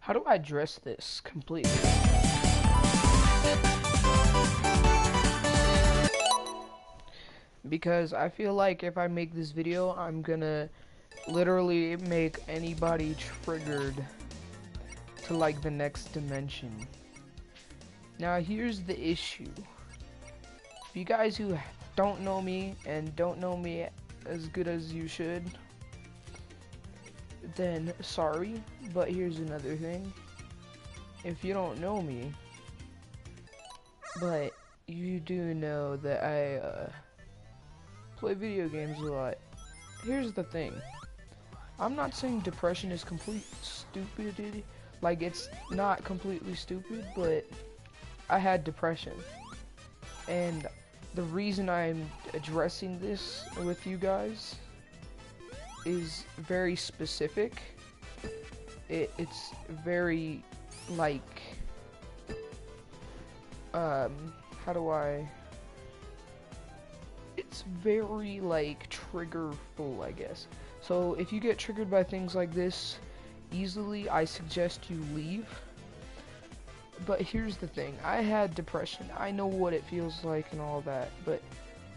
How do I address this completely? Because I feel like if I make this video, I'm gonna literally make anybody triggered to like the next dimension. Now here's the issue. For you guys who don't know me and don't know me as good as you should, then sorry, but here's another thing. If you don't know me, but you do know that I play video games a lot, here's the thing. I'm not saying depression is complete stupidity, like it's not completely stupid, but I had depression. And the reason I'm addressing this with you guys is very specific. It's very like how do I, it's very like triggerful, I guess. So if you get triggered by things like this easily, I suggest you leave. But here's the thing, I had depression. I know what it feels like and all that, but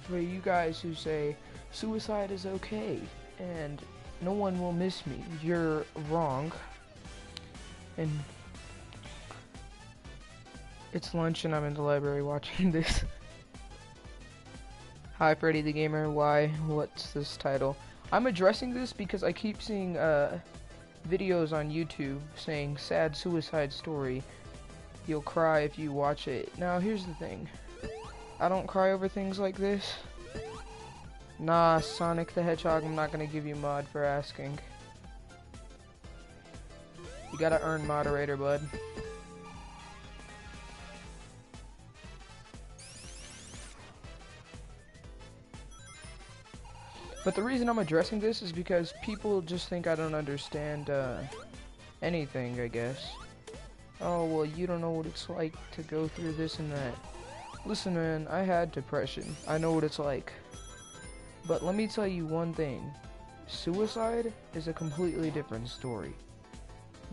for you guys who say suicide is okay and no one will miss me, you're wrong. And it's lunch and I'm in the library watching this. Hi Freddy the Gamer, why? What's this title? I'm addressing this because I keep seeing videos on YouTube saying sad suicide story. You'll cry if you watch it. Now here's the thing. I don't cry over things like this. Nah, Sonic the Hedgehog, I'm not gonna give you mod for asking. You gotta earn moderator, bud. But the reason I'm addressing this is because people just think I don't understand anything, I guess. Oh, well, you don't know what it's like to go through this and that. Listen, man, I had depression. I know what it's like. But let me tell you one thing. Suicide is a completely different story.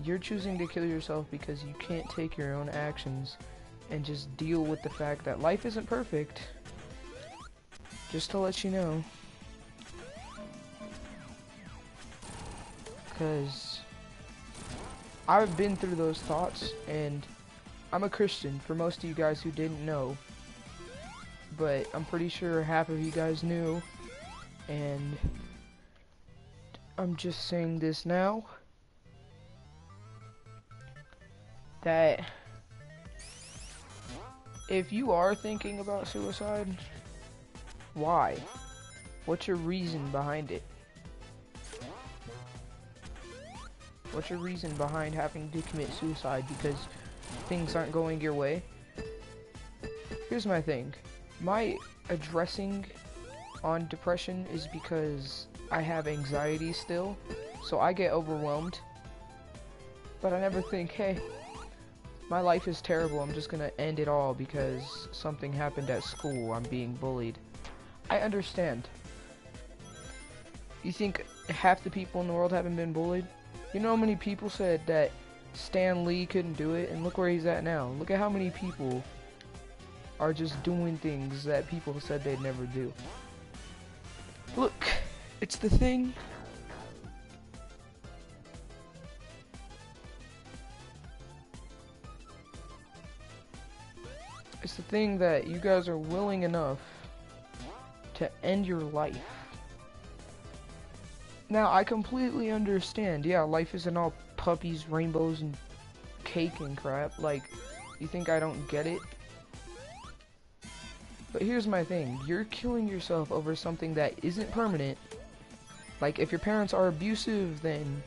You're choosing to kill yourself because you can't take your own actions and just deal with the fact that life isn't perfect. Just to let you know. Because I've been through those thoughts, and I'm a Christian, for most of you guys who didn't know. But I'm pretty sure half of you guys knew, and I'm just saying this now, that if you are thinking about suicide, why? What's your reason behind it? What's your reason behind having to commit suicide because things aren't going your way? Here's my thing. My addressing on depression is because I have anxiety still, so I get overwhelmed. But I never think, hey, my life is terrible, I'm just gonna end it all because something happened at school, I'm being bullied. I understand. You think half the people in the world haven't been bullied? You know how many people said that Stan Lee couldn't do it, and look where he's at now. Look at how many people are just doing things that people said they'd never do. Look, it's the thing. It's the thing that you guys are willing enough to end your life. Now, I completely understand. Yeah, life isn't all puppies, rainbows, and cake and crap. Like, you think I don't get it? But here's my thing. You're killing yourself over something that isn't permanent. Like, if your parents are abusive, then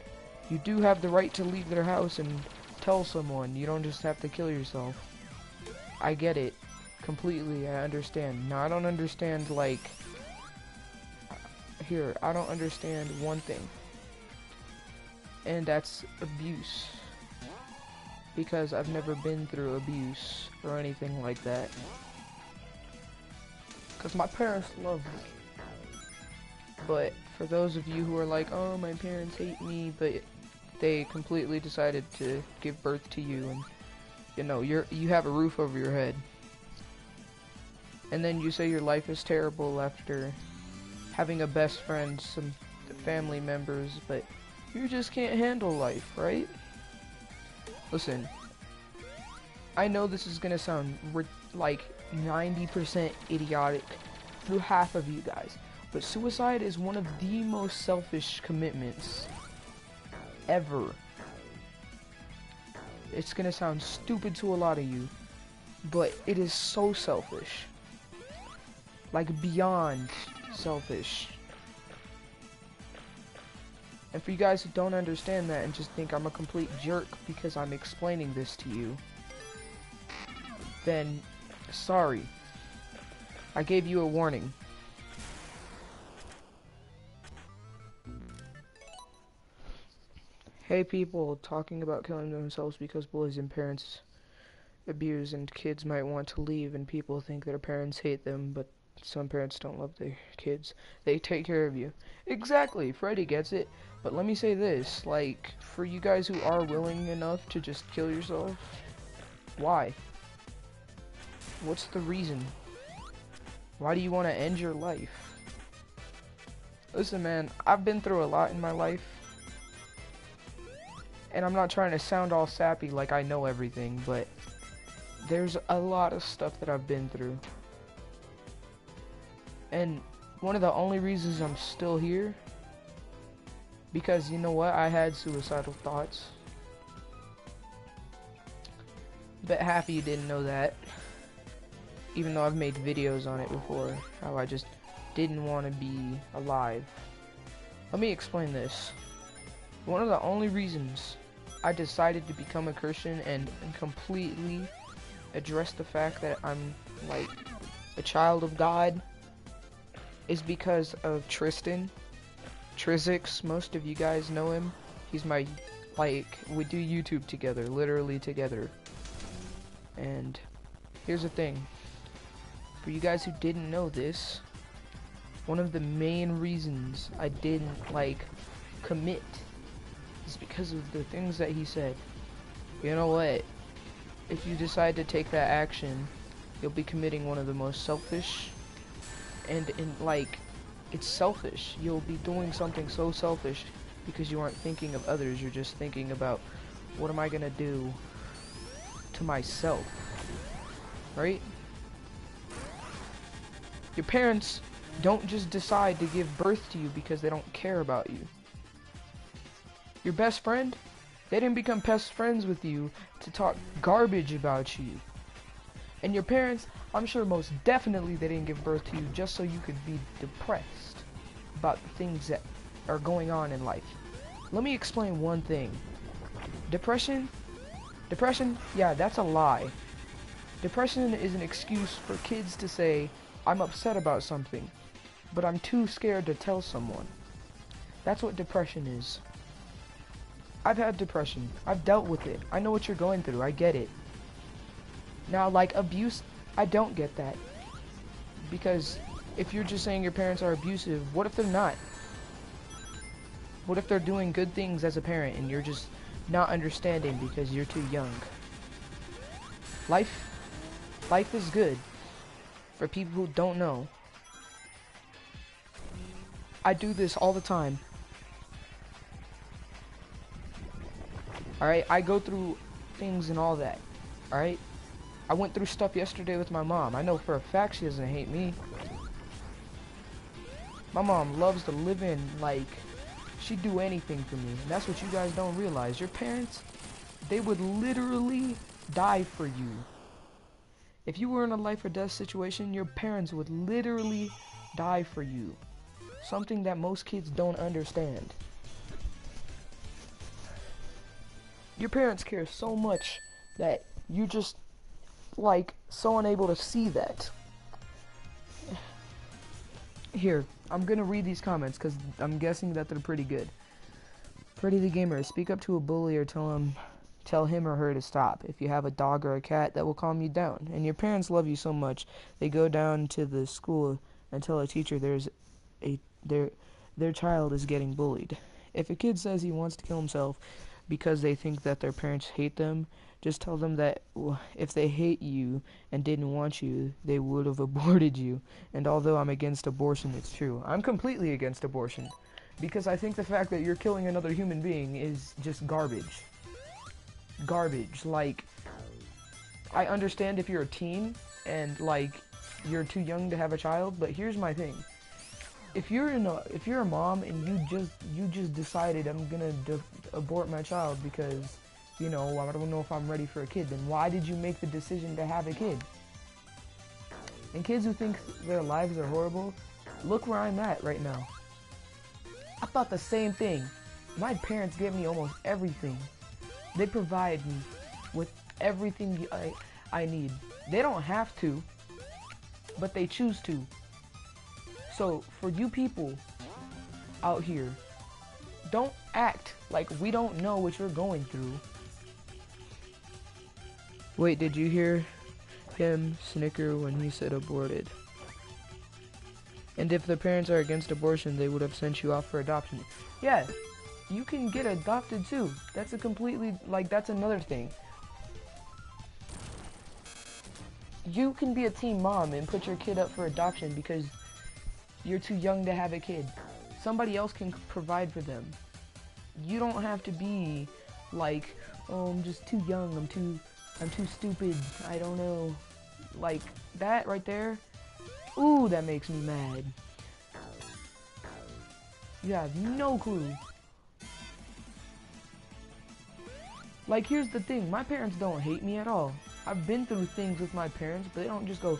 you do have the right to leave their house and tell someone. You don't just have to kill yourself. I get it. Completely, I understand. Now, I don't understand, like... Here, I don't understand one thing, and that's abuse, because I've never been through abuse or anything like that, because my parents love me. But for those of you who are like, oh, my parents hate me, but they completely decided to give birth to you, and you know you have a roof over your head, and then you say your life is terrible after having a best friend, some family members, but you just can't handle life, right? Listen, I know this is gonna sound like 90% idiotic through half of you guys, but suicide is one of the most selfish commitments ever. It's gonna sound stupid to a lot of you, but it is so selfish. Like, beyond selfish. And for you guys who don't understand that and just think I'm a complete jerk because I'm explaining this to you, then sorry. I gave you a warning. Hey, people talking about killing themselves because bullies and parents abuse, and kids might want to leave and people think their parents hate them, but some parents don't love their kids. They take care of you. Exactly, Freddy gets it. But let me say this, like, for you guys who are willing enough to just kill yourself, why? What's the reason? Why do you want to end your life? Listen, man, I've been through a lot in my life, and I'm not trying to sound all sappy like I know everything, but there's a lot of stuff that I've been through. And one of the only reasons I'm still here, because you know what, I had suicidal thoughts. Bet half of you didn't know that. Even though I've made videos on it before, how I just didn't want to be alive. Let me explain this. One of the only reasons I decided to become a Christian and completely address the fact that I'm like a child of God is because of Tristan. Trizix, most of you guys know him. He's my, like, we do YouTube together, literally together. And here's the thing. For you guys who didn't know this, one of the main reasons I didn't, like, commit is because of the things that he said. You know what? If you decide to take that action, you'll be committing one of the most selfish and like, it's selfish. You'll be doing something so selfish because you aren't thinking of others. You're just thinking about, what am I gonna do to myself? Right? Your parents don't just decide to give birth to you because they don't care about you. Your best friend, they didn't become best friends with you to talk garbage about you. And your parents, I'm sure most definitely they didn't give birth to you just so you could be depressed about the things that are going on in life. Let me explain one thing. Depression, yeah, that's a lie. Depression is an excuse for kids to say, I'm upset about something, but I'm too scared to tell someone. That's what depression is. I've had depression. I've dealt with it. I know what you're going through. I get it. Now, like, abuse, I don't get that. Because if you're just saying your parents are abusive, what if they're not? What if they're doing good things as a parent and you're just not understanding because you're too young? Life is good. For people who don't know. I do this all the time. Alright, I go through things and all that. Alright? I went through stuff yesterday with my mom. I know for a fact she doesn't hate me. My mom loves to live in, like, she'd do anything for me. And that's what you guys don't realize. Your parents, they would literally die for you. If you were in a life or death situation, your parents would literally die for you. Something that most kids don't understand. Your parents care so much that you just, like, so unable to see that. Here, I'm gonna read these comments because I'm guessing that they're pretty good. Freddy the Gamer, speak up to a bully or tell him or her to stop. If you have a dog or a cat, that will calm you down. And your parents love you so much, they go down to the school and tell a teacher their child is getting bullied. If a kid says he wants to kill himself, because they think that their parents hate them, just tell them that if they hate you and didn't want you, they would have aborted you. And although I'm against abortion, it's true. I'm completely against abortion because I think the fact that you're killing another human being is just garbage. Garbage. Like, I understand if you're a teen and like you're too young to have a child, but here's my thing. If you're a mom and you just decided I'm gonna abort my child because, you know, I don't know if I'm ready for a kid, then why did you make the decision to have a kid? And kids who think their lives are horrible, look where I'm at right now. I thought the same thing. My parents gave me almost everything. They provide me with everything I need. They don't have to, but they choose to. So for you people out here, don't act like we don't know what you're going through. Wait, did you hear him snicker when he said aborted? And if the parents are against abortion, they would have sent you off for adoption. Yeah, you can get adopted too. That's a completely, like, that's another thing. You can be a teen mom and put your kid up for adoption because you're too young to have a kid. Somebody else can provide for them. You don't have to be like, oh, I'm just too young, I'm too stupid, I don't know. Like, that right there, ooh, that makes me mad. You have no clue. Like, here's the thing, my parents don't hate me at all. I've been through things with my parents, but they don't just go,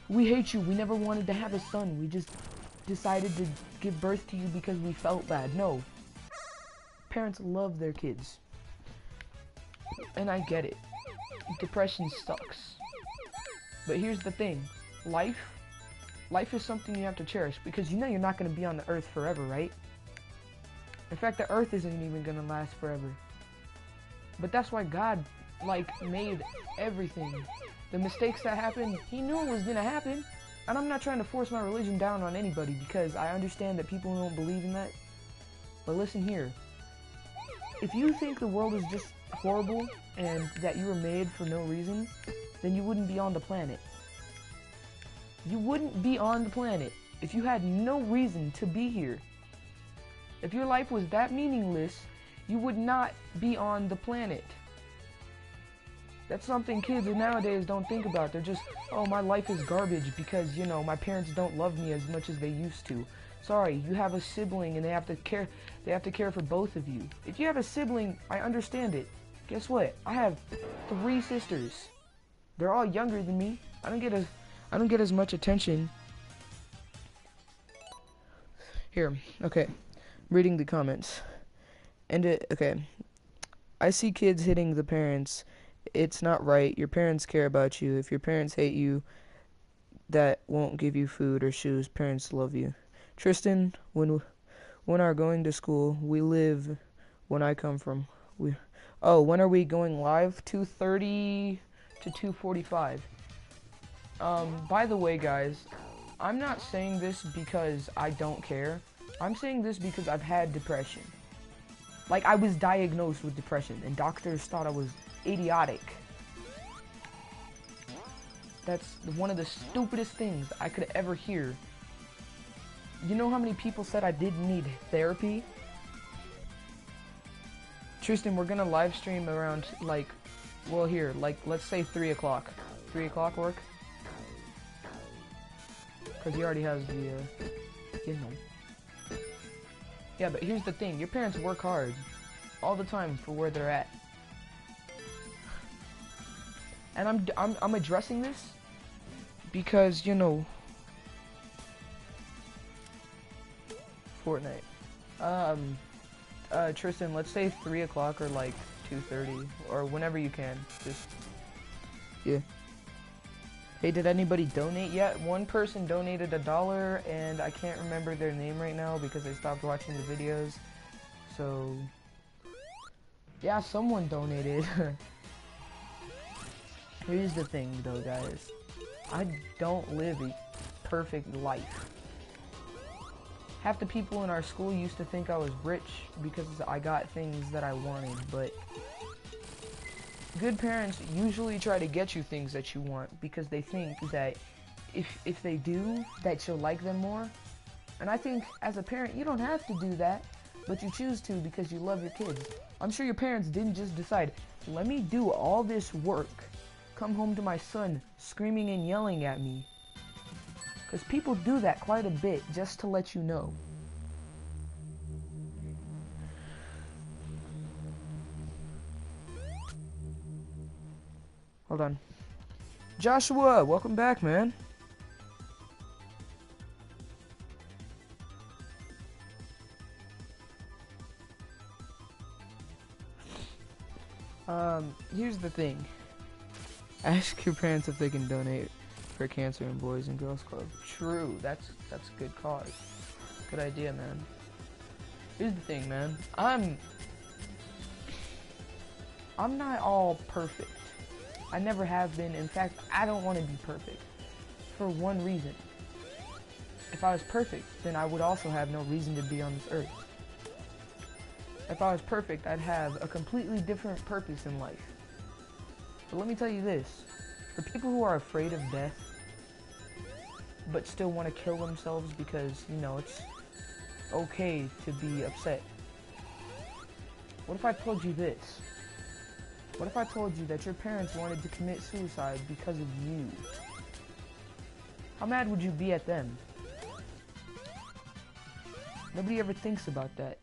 we hate you, we never wanted to have a son, we just decided to give birth to you because we felt bad. No. Parents love their kids. And I get it. Depression sucks. But here's the thing. Life is something you have to cherish because you know you're not going to be on the earth forever, right? In fact, the earth isn't even going to last forever. But that's why God, like, made everything. The mistakes that happened, he knew it was going to happen. And I'm not trying to force my religion down on anybody because I understand that people don't believe in that. But listen here. If you think the world is just horrible and that you were made for no reason, then you wouldn't be on the planet. You wouldn't be on the planet if you had no reason to be here. If your life was that meaningless, you would not be on the planet. That's something kids nowadays don't think about. They're just, oh, my life is garbage because, you know, my parents don't love me as much as they used to. Sorry, you have a sibling and they have to care for both of you. If you have a sibling, I understand it. Guess what? I have 3 sisters. They're all younger than me. I don't get as much attention. Here, okay. Reading the comments. Okay. I see kids hitting the parents. It's not right. Your parents care about you. If your parents hate you, that won't give you food or shoes. Parents love you. Tristan, when are going to school? We live when I come from. When are we going live? 2:30 to 2:45. By the way, guys, I'm not saying this because I don't care. I'm saying this because I've had depression. Like, I was diagnosed with depression, and doctors thought I was idiotic. That's one of the stupidest things I could ever hear. You know how many people said I didn't need therapy? Tristan, we're gonna live stream around, like, well, here, like, let's say 3 o'clock. 3 o'clock work? Because he already has the, you know. Yeah, but here's the thing. Your parents work hard all the time for where they're at. And I'm addressing this because, you know, Fortnite. Tristan, let's say 3 o'clock or like 2:30 or whenever you can. Just, yeah. Hey, did anybody donate yet? One person donated $1 and I can't remember their name right now because they stopped watching the videos. So, yeah, someone donated. Here's the thing though, guys. I don't live a perfect life. half the people in our school used to think I was rich because I got things that I wanted, but good parents usually try to get you things that you want because they think that if they do, that you'll like them more. And I think as a parent, you don't have to do that, but you choose to because you love your kids. I'm sure your parents didn't just decide, let me do all this work, come home to my son screaming and yelling at me. Because people do that quite a bit, just to let you know. Hold on. Joshua, welcome back, man. Here's the thing. Ask your parents if they can donate for cancer in Boys and Girls Club. True, that's a good cause. Good idea, man. Here's the thing, man. I'm not all perfect. I never have been. In fact, I don't want to be perfect. For one reason. If I was perfect, then I would also have no reason to be on this earth. If I was perfect, I'd have a completely different purpose in life. But let me tell you this. For people who are afraid of death, but still want to kill themselves because, you know, it's okay to be upset. What if I told you this? What if I told you that your parents wanted to commit suicide because of you? How mad would you be at them? Nobody ever thinks about that.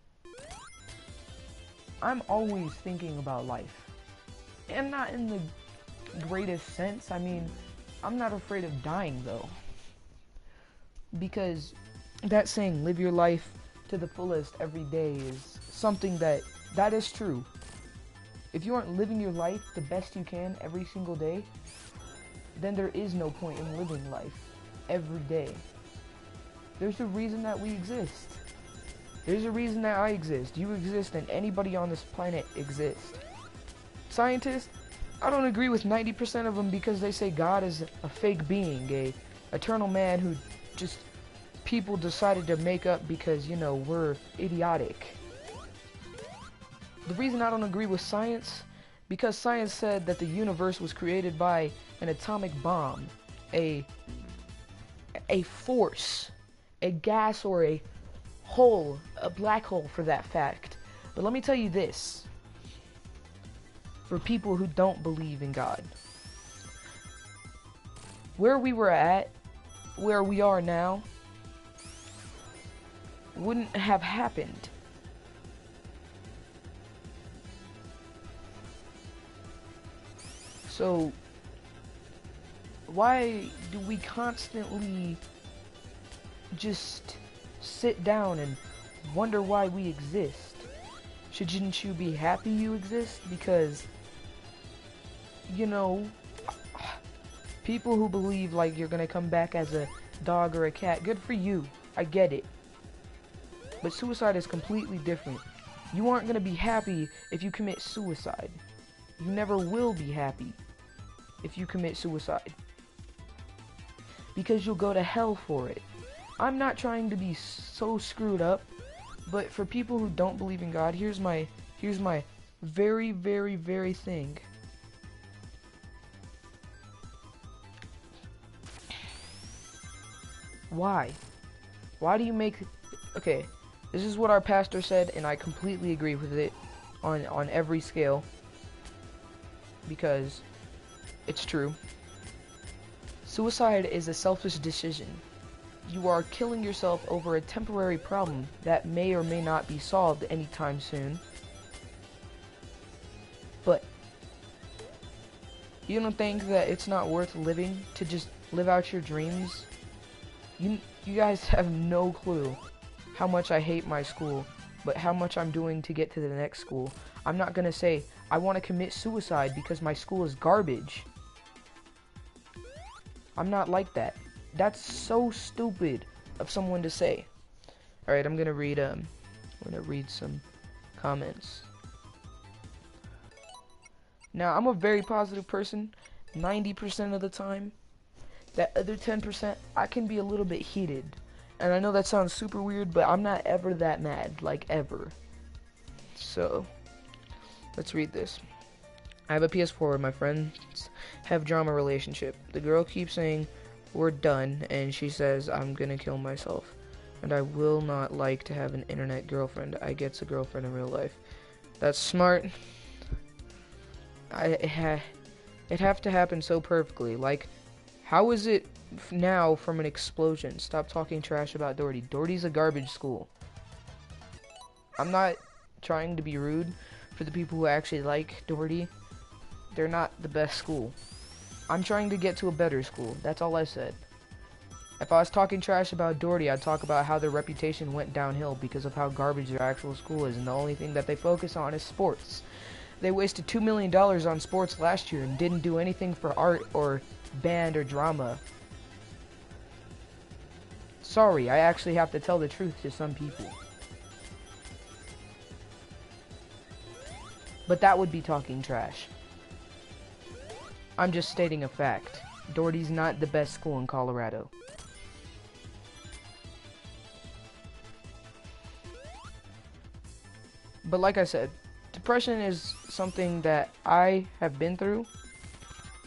I'm always thinking about life. And not in the greatest sense. I mean, I'm not afraid of dying though. Because that saying, live your life to the fullest every day, is something that is true. If you aren't living your life the best you can every single day, then there is no point in living life every day. There's a reason that we exist. There's a reason that I exist. You exist, and anybody on this planet exists. Scientists, I don't agree with 90% of them because they say God is a fake being, a eternal man who just people decided to make up because, you know, we're idiotic. The reason I don't agree with science, because science said that the universe was created by an atomic bomb, a force, a gas, or a hole, a black hole for that fact. But let me tell you this, for people who don't believe in God, where we were at, where we are now, wouldn't have happened. So why do we constantly just sit down and wonder why we exist? Shouldn't you be happy you exist? Because, you know, people who believe like you're gonna come back as a dog or a cat, good for you. I get it. But suicide is completely different. You aren't gonna be happy if you commit suicide. You never will be happy if you commit suicide. Because you'll go to hell for it. I'm not trying to be so screwed up, but for people who don't believe in God, here's my very, very, very thing. Why? Why do you make... Okay, this is what our pastor said, and I completely agree with it on every scale. Because it's true. Suicide is a selfish decision. You are killing yourself over a temporary problem that may or may not be solved anytime soon. But you don't think that it's not worth living to just live out your dreams? You guys have no clue how much I hate my school, but how much I'm doing to get to the next school. I'm not gonna say I want to commit suicide because my school is garbage. I'm not like that. That's so stupid of someone to say. Alright, I'm gonna read some comments. Now, I'm a very positive person 90% of the time. That other 10%, I can be a little bit heated. And I know that sounds super weird, but I'm not ever that mad, like ever. So, let's read this. I have a PS4 with my friends have drama relationship. The girl keeps saying we're done, and she says I'm gonna kill myself. And I will not like to have an internet girlfriend. I gets a girlfriend in real life. That's smart. It'd have to happen so perfectly. Like, how is it now from an explosion? Stop talking trash about Doherty. Doherty's a garbage school. I'm not trying to be rude for the people who actually like Doherty. They're not the best school. I'm trying to get to a better school. That's all I said. If I was talking trash about Doherty, I'd talk about how their reputation went downhill because of how garbage their actual school is, and the only thing that they focus on is sports. They wasted $2 million on sports last year and didn't do anything for art or band or drama. Sorry, I actually have to tell the truth to some people. But that would be talking trash. I'm just stating a fact. Doherty's not the best school in Colorado. But like I said, depression is something that I have been through,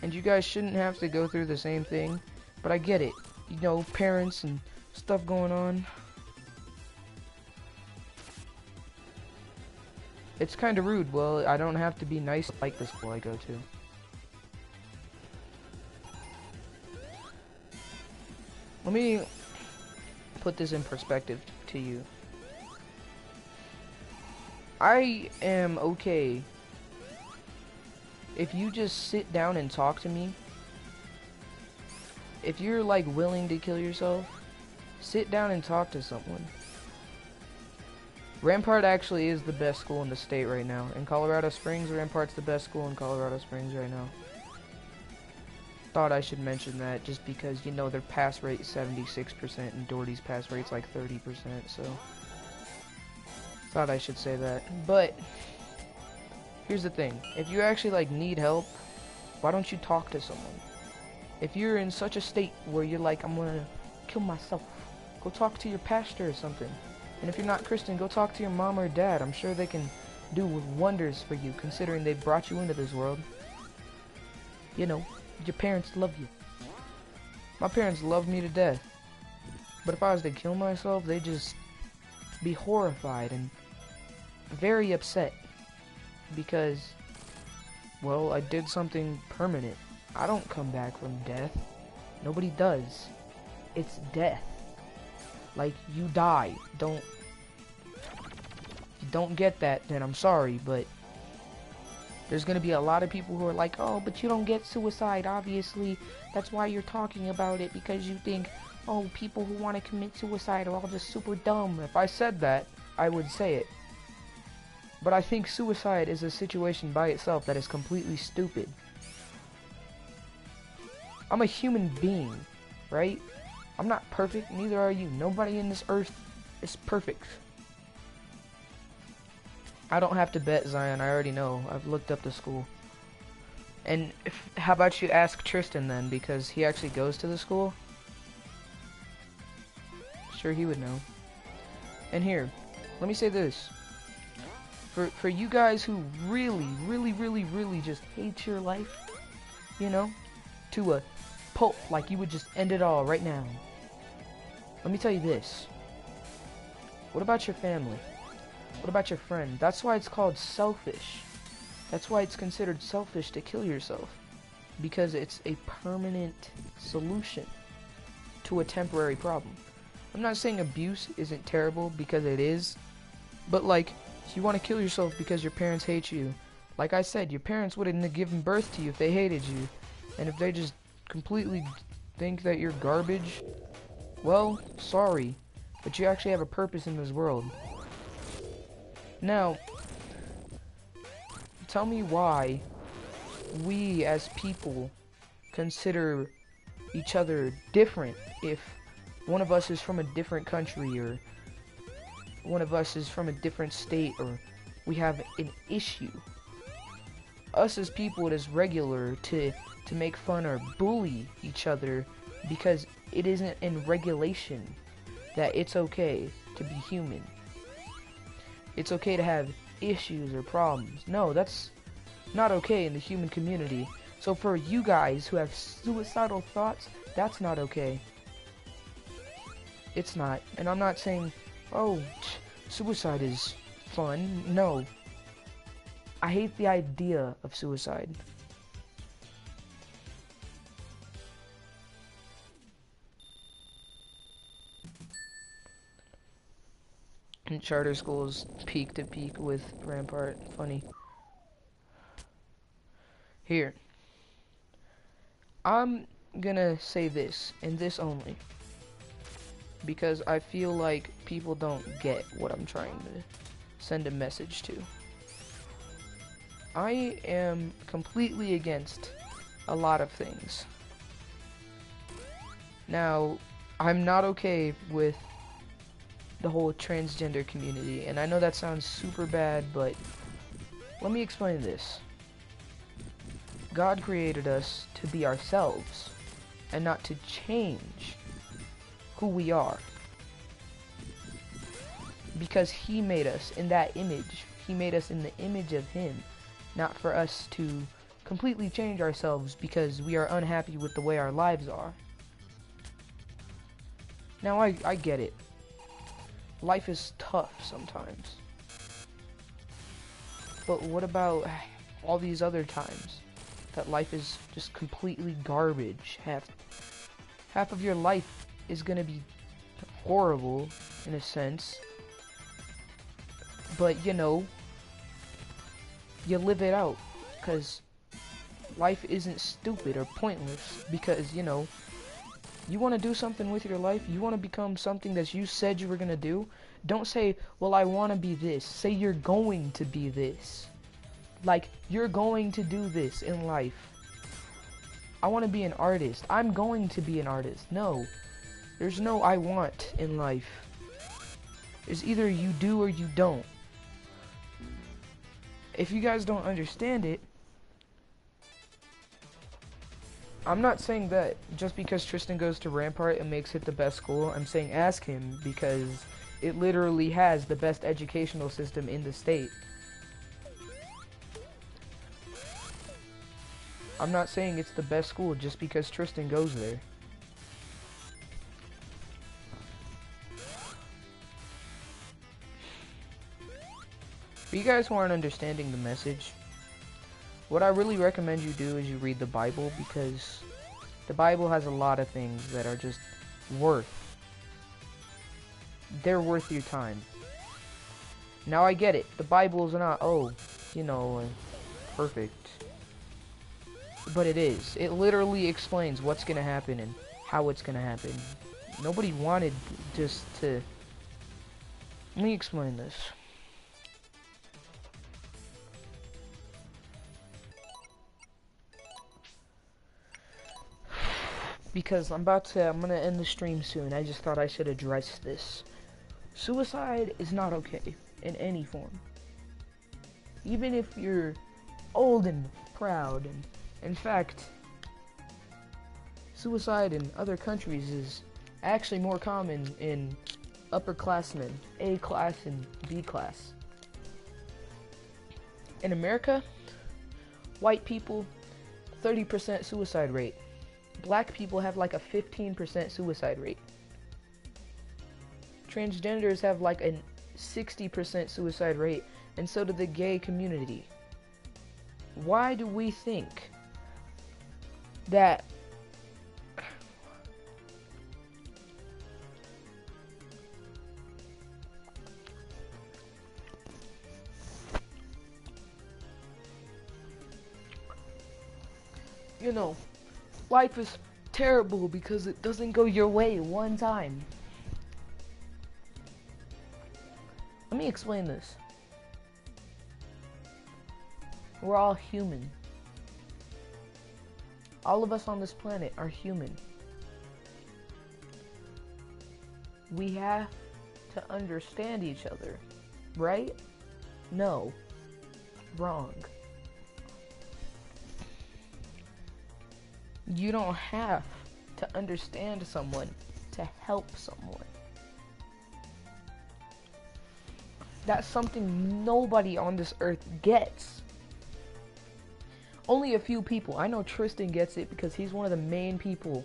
and you guys shouldn't have to go through the same thing, but I get it. You know, parents and stuff going on. It's kind of rude. Well, I don't have to be nice like the school I go to. Let me put this in perspective to you. I am okay if you just sit down and talk to me. If you're like willing to kill yourself, sit down and talk to someone. Rampart actually is the best school in the state right now. In Colorado Springs, Rampart's the best school in Colorado Springs right now. Thought I should mention that just because, you know, their pass rate is 76% and Doherty's pass rate's like 30%, so thought I should say that. But here's the thing. If you actually like need help, why don't you talk to someone? If you're in such a state where you're like, I'm gonna kill myself, go talk to your pastor or something. And if you're not Christian, go talk to your mom or dad. I'm sure they can do wonders for you, considering they brought you into this world. You know, your parents love you. My parents love me to death. But if I was to kill myself, they'd just be horrified and very upset. Because, well, I did something permanent. I don't come back from death. Nobody does. It's death. Like, you die. If you don't get that, then I'm sorry, but there's gonna be a lot of people who are like, oh, but you don't get suicide, obviously. That's why you're talking about it, because you think, oh, people who want to commit suicide are all just super dumb. If I said that, I would say it. But I think suicide is a situation by itself that is completely stupid. I'm a human being, right? I'm not perfect, neither are you. Nobody in this earth is perfect. I don't have to bet, Zion, I already know. I've looked up the school. And how about you ask Tristan then, because he actually goes to the school? Sure, he would know. And here, let me say this. For you guys who really just hate your life, you know, to a pulp, like you would just end it all right now. Let me tell you this. What about your family? What about your friend? That's why it's called selfish. That's why it's considered selfish to kill yourself. Because it's a permanent solution to a temporary problem. I'm not saying abuse isn't terrible, because it is. But like, if you want to kill yourself because your parents hate you, like I said, your parents wouldn't have given birth to you if they hated you. And if they just completely think that you're garbage, well, sorry, but you actually have a purpose in this world. Now, tell me why we as people consider each other different if one of us is from a different country, or one of us is from a different state, or we have an issue. Us as people, it is regular to make fun or bully each other because it isn't in regulation. that it's okay to be human. It's okay to have issues or problems. No, that's not okay in the human community. So for you guys who have suicidal thoughts, that's not okay. It's not. And I'm not saying, oh, suicide is fun. No. I hate the idea of suicide. And charter schools peak to peak with Rampart. Funny. Here. I'm gonna say this, and this only. Because I feel like people don't get what I'm trying to send a message to. I am completely against a lot of things. Now, I'm not okay with the whole transgender community, and I know that sounds super bad, but let me explain this. God created us to be ourselves, and not to change who we are. Because He made us in that image. He made us in the image of Him. Not for us to completely change ourselves because we are unhappy with the way our lives are. Now, I get it. Life is tough sometimes. But what about all these other times that life is just completely garbage? Half of your life is gonna be horrible, in a sense. But, you know, you live it out, because life isn't stupid or pointless, because, you know, you want to do something with your life, you want to become something that you said you were going to do, don't say, well, I want to be this. Say you're going to be this. Like, you're going to do this in life. I want to be an artist. I'm going to be an artist. No. There's no I want in life. It's either you do or you don't. If you guys don't understand it, I'm not saying that just because Tristan goes to Rampart it makes it the best school. I'm saying ask him, because it literally has the best educational system in the state. I'm not saying it's the best school just because Tristan goes there. For you guys who aren't understanding the message, what I really recommend you do is you read the Bible, because the Bible has a lot of things that are just they're worth your time. Now I get it, the Bible's not, perfect. But it is. It literally explains what's gonna happen and how it's gonna happen. Nobody wanted just to... Let me explain this. Because I'm gonna end the stream soon. I just thought I should address this. Suicide is not okay in any form. Even if you're old and proud, and in fact, suicide in other countries is actually more common in upperclassmen, A class and B class. In America, white people, 30% suicide rate. Black people have like a 15% suicide rate. Transgenders have like a 60% suicide rate, and so do the gay community. Why do we think that life is terrible because it doesn't go your way one time? Let me explain this. We're all human. All of us on this planet are human. We have to understand each other, right? No. Wrong. You don't have to understand someone to help someone. That's something nobody on this earth gets. Only a few people. I know Tristan gets it because he's one of the main people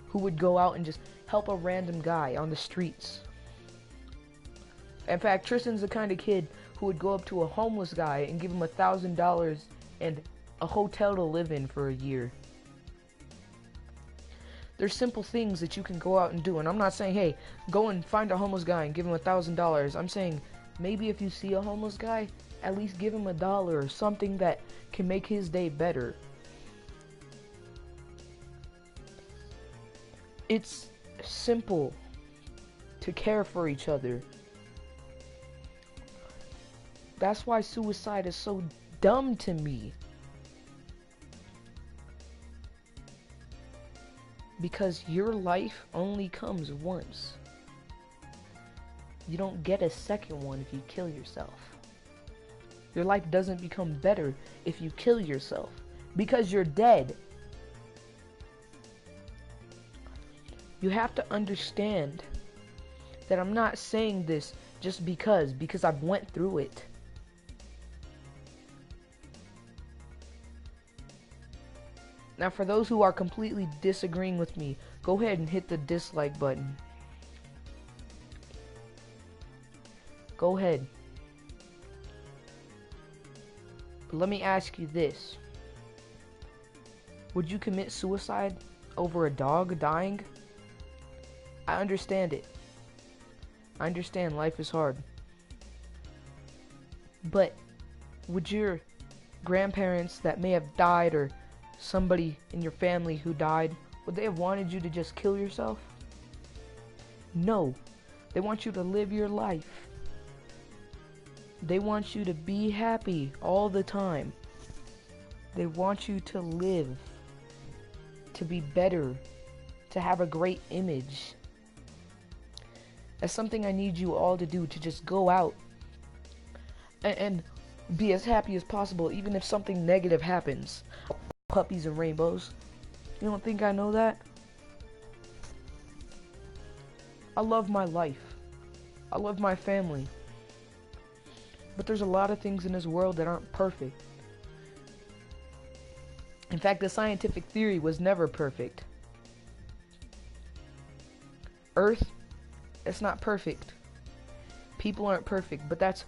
who would go out and just help a random guy on the streets. In fact, Tristan's the kind of kid who would go up to a homeless guy and give him $1,000 and a hotel to live in for a year. There's simple things that you can go out and do, and I'm not saying, hey, go and find a homeless guy and give him $1,000. I'm saying, maybe if you see a homeless guy, at least give him $1 or something that can make his day better. It's simple to care for each other. That's why suicide is so dumb to me. Because your life only comes once. You don't get a second one if you kill yourself. Your life doesn't become better if you kill yourself. Because you're dead. You have to understand that I'm not saying this just because I've went through it. Now, for those who are completely disagreeing with me, go ahead and hit the dislike button. Go ahead. But let me ask you this. Would you commit suicide over a dog dying? I understand it. I understand life is hard. But would your grandparents that may have died, or somebody in your family who died, would they have wanted you to just kill yourself? No. They want you to live your life. They want you to be happy all the time. They want you to live, to be better, to have a great image. That's something I need you all to do, to just go out and be as happy as possible, even if something negative happens. Puppies and rainbows. You don't think I know that? I love my life. I love my family. But there's a lot of things in this world that aren't perfect. In fact, the scientific theory was never perfect. Earth, it's not perfect. People aren't perfect, but that's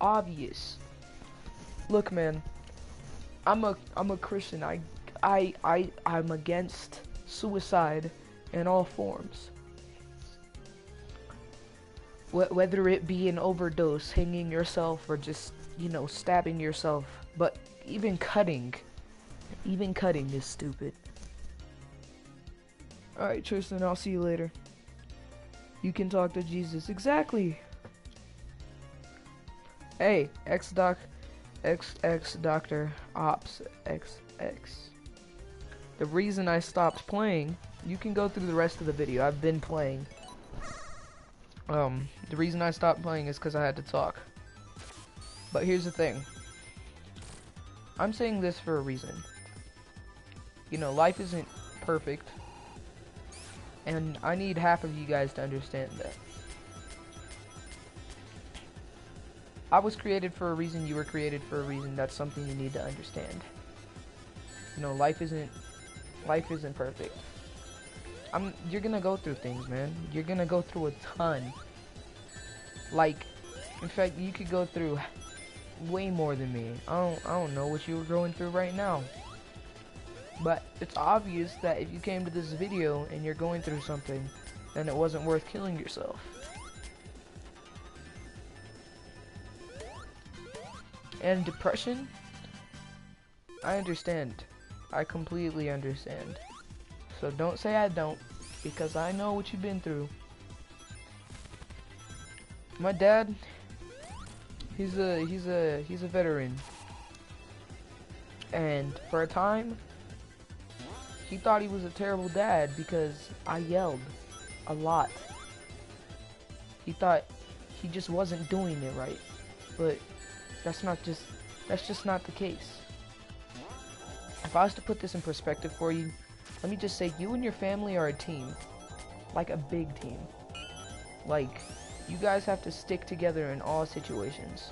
obvious. Look, man, I'm a Christian. I'm against suicide in all forms. Whether it be an overdose, hanging yourself, or just, stabbing yourself. But even cutting is stupid. Alright, Tristan, I'll see you later. You can talk to Jesus. Exactly. Hey, XX Doctor Ops XX. The reason I stopped playing, you can go through the rest of the video. I've been playing. The reason I stopped playing is because I had to talk. But here's the thing. I'm saying this for a reason. Life isn't perfect. And I need half of you guys to understand that. I was created for a reason, you were created for a reason. That's something you need to understand. Life isn't perfect. You're gonna go through things, man. You're gonna go through a ton. In fact, you could go through way more than me. I don't know what you're going through right now. But it's obvious that if you came to this video and you're going through something, then it wasn't worth killing yourself. And depression? I understand. I completely understand. So don't say I don't, because I know what you've been through. My dad, he's a veteran. And for a time, he thought he was a terrible dad because I yelled a lot. He thought he just wasn't doing it right. But that's just not the case. If I was to put this in perspective for you, let me just say you and your family are a team. Like a big team. Like, You guys have to stick together in all situations.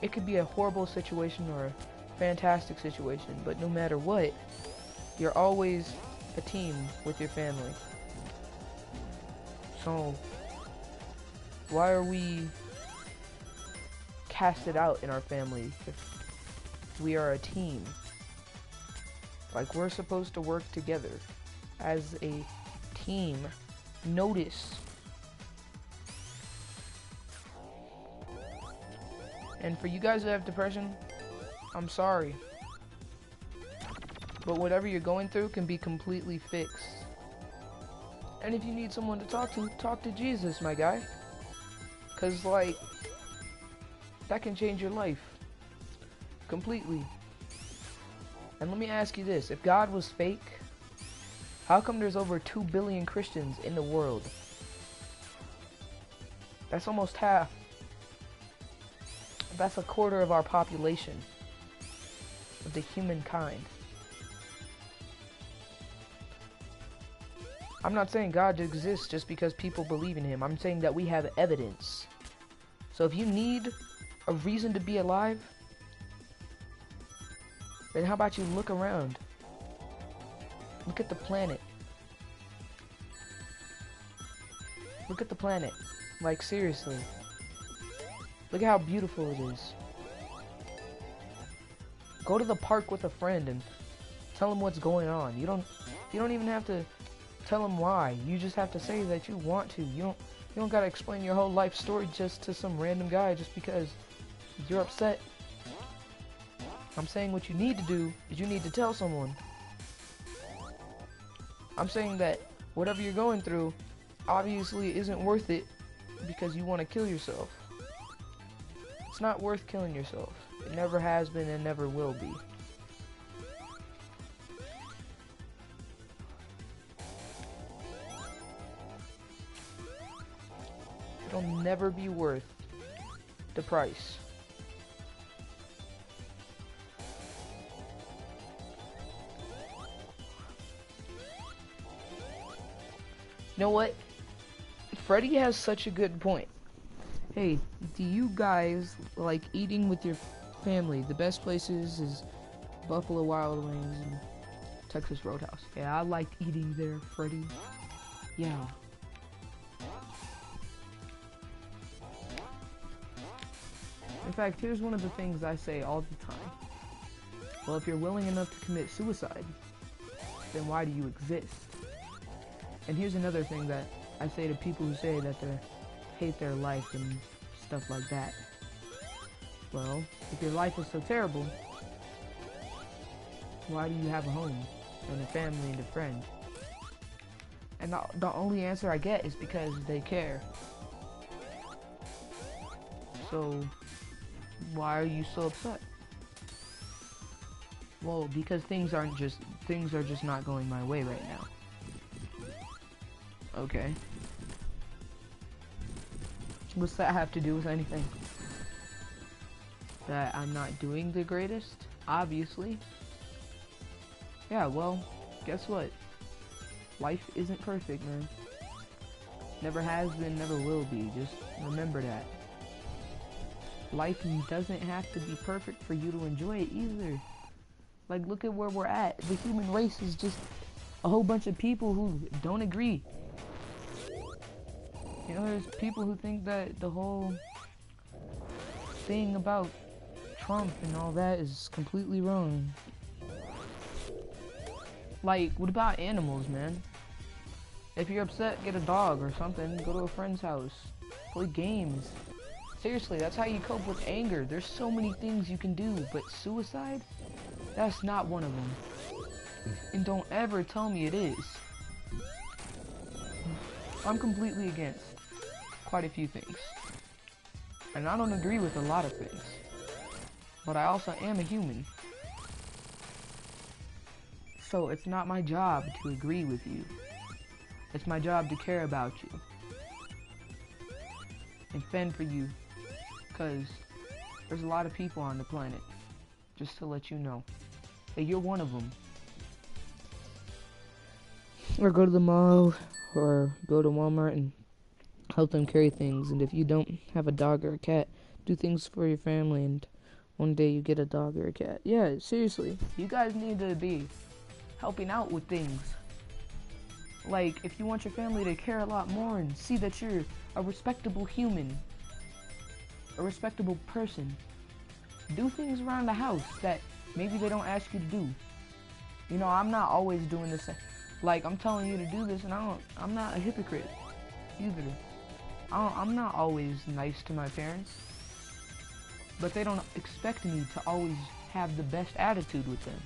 It could be a horrible situation or a fantastic situation, but no matter what, you're always a team with your family. So, why are we casted out in our family if we are a team? Like, we're supposed to work together as a team. Notice. And for you guys that have depression, I'm sorry. But whatever you're going through can be completely fixed. And if you need someone to talk to Jesus, my guy. 'Cause, like, that can change your life. Completely. And let me ask you this. If God was fake, how come there's over 2 billion Christians in the world? That's almost half. That's a quarter of our population. Of the humankind. I'm not saying God exists just because people believe in him. I'm saying that we have evidence. So if you need a reason to be alive, then how about you look around? Look at the planet. Look at the planet. Like, seriously. Look at how beautiful it is. Go to the park with a friend and tell him what's going on. You don't even have to tell him why. You just have to say that you want to. You don't gotta explain your whole life story just to some random guy just because you're upset. I'm saying what you need to do is you need to tell someone. I'm saying that whatever you're going through obviously isn't worth it because you want to kill yourself. It's not worth killing yourself. It never has been and never will be. It'll never be worth the price. You know what? Freddy has such a good point. Hey, do you guys like eating with your family? The best places is Buffalo Wild Wings and Texas Roadhouse. Yeah, I like eating there, Freddy. Yeah. In fact, here's one of the things I say all the time. Well, if you're willing enough to commit suicide, then why do you exist? And here's another thing that I say to people who say that they hate their life and stuff like that. Well, if your life is so terrible, why do you have a home and a family and a friend? And the only answer I get is because they care. So, why are you so upset? Well, because things are just not going my way right now. Okay. What's that have to do with anything? That I'm not doing the greatest? Obviously. Yeah, well, guess what? Life isn't perfect, man. Never has been, never will be. Just remember that. Life doesn't have to be perfect for you to enjoy it either. Like, look at where we're at. The human race is just a whole bunch of people who don't agree. You know, there's people who think that the whole thing about Trump and all that is completely wrong. Like, what about animals, man? If you're upset, get a dog or something. Go to a friend's house. Play games. Seriously, that's how you cope with anger. There's so many things you can do, but suicide? That's not one of them. And don't ever tell me it is. I'm completely against quite a few things. And I don't agree with a lot of things. But I also am a human. So it's not my job to agree with you. It's my job to care about you. And fend for you. Because there's a lot of people on the planet. Just to let you know. Hey, you're one of them. or go to the mall, or go to Walmart and help them carry things. And if you don't have a dog or a cat, do things for your family, and one day you get a dog or a cat. Yeah, seriously, you guys need to be helping out with things. Like, if you want your family to care a lot more and see that you're a respectable human, a respectable person, do things around the house that maybe they don't ask you to do. You know, I'm not always doing this. Like, I'm telling you to do this, and I'm not a hypocrite either. I'm not always nice to my parents, but they don't expect me to always have the best attitude with them.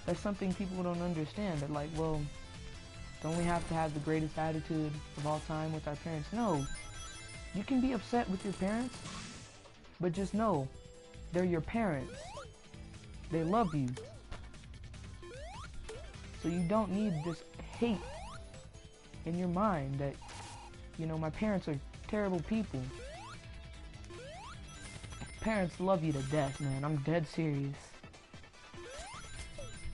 That's something people don't understand. They're like, well, don't we have to have the greatest attitude of all time with our parents? No. You can be upset with your parents, but just know they're your parents. They love you. So you don't need this hate in your mind that, you know, my parents are terrible people. Parents love you to death, man. I'm dead serious.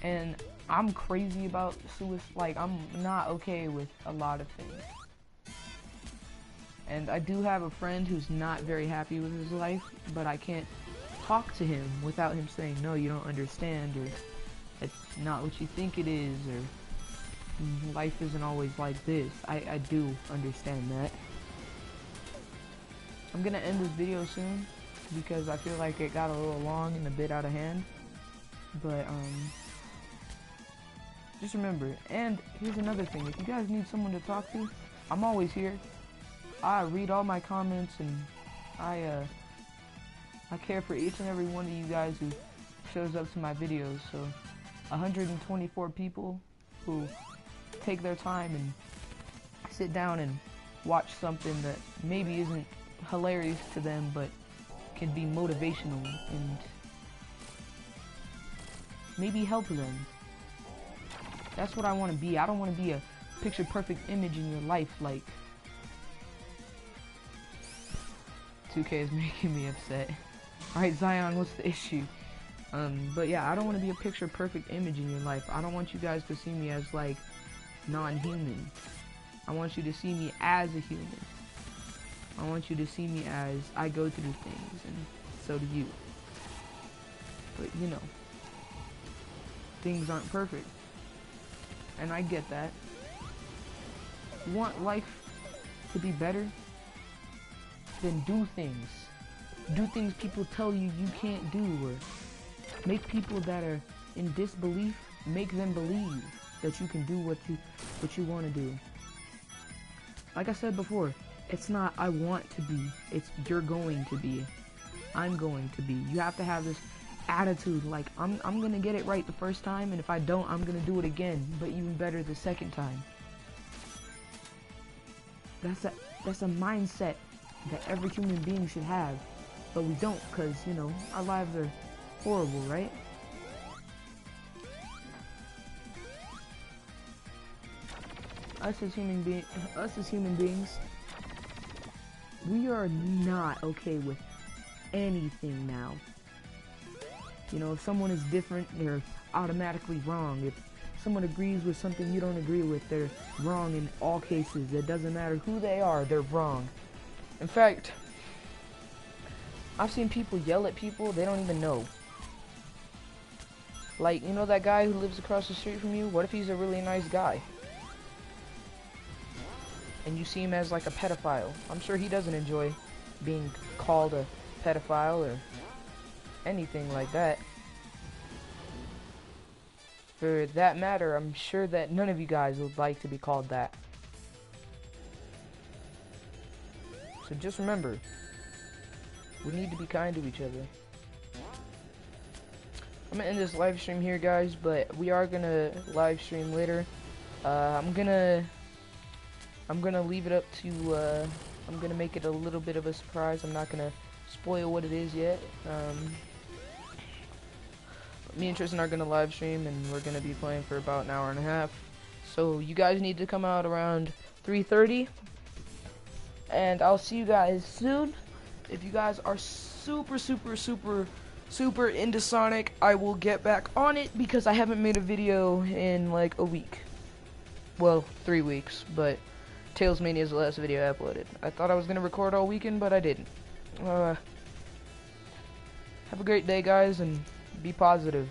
And I'm crazy about suicide. Like, I'm not okay with a lot of things. And I do have a friend who's not very happy with his life, but I can't talk to him without him saying, no, you don't understand, or it's not what you think it is, or life isn't always like this. I do understand that. I'm gonna end this video soon because I feel like it got a little long and a bit out of hand. But just remember, and here's another thing, if you guys need someone to talk to, I'm always here. I read all my comments, and I care for each and every one of you guys who shows up to my videos. So 124 people who take their time and sit down and watch something that maybe isn't hilarious to them, but can be motivational and maybe help them. That's what I want to be. I don't want to be a picture perfect image in your life like 2K is making me upset. Alright, Zion, what's the issue? But yeah, I don't want to be a picture perfect image in your life. I don't want you guys to see me as like non-human. I want you to see me as a human. I want you to see me as I go through things, and so do you. But you know, things aren't perfect, and I get that. You want life to be better? Then do things. Do things people tell you you can't do, or make people that are in disbelief, make them believe that you can do what you want to do. Like I said before, it's not I want to be, it's you're going to be. I'm going to be. You have to have this attitude like I'm gonna get it right the first time, and if I don't, I'm gonna do it again, but even better the second time. That's a mindset that every human being should have, but we don't, because you know our lives are horrible, right? Us as human beings, we are not okay with anything now. You know, if someone is different, they're automatically wrong. If someone agrees with something you don't agree with, they're wrong in all cases. It doesn't matter who they are, they're wrong. In fact, I've seen people yell at people they don't even know. Like, you know that guy who lives across the street from you? What if he's a really nice guy? And you see him as like a pedophile. I'm sure he doesn't enjoy being called a pedophile or anything like that. For that matter, I'm sure that none of you guys would like to be called that. So just remember, we need to be kind to each other. I'm gonna end this live stream here, guys, but we are gonna live stream later. I'm gonna leave it up to, I'm gonna make it a little bit of a surprise. I'm not gonna spoil what it is yet. Me and Tristan are gonna live stream, and we're gonna be playing for about an hour and a half. So you guys need to come out around 3:30, and I'll see you guys soon. If you guys are super into Sonic, I will get back on it because I haven't made a video in like a week. Well, 3 weeks, but Tails Mania is the last video I uploaded. I thought I was going to record all weekend, but I didn't. Have a great day, guys, and be positive.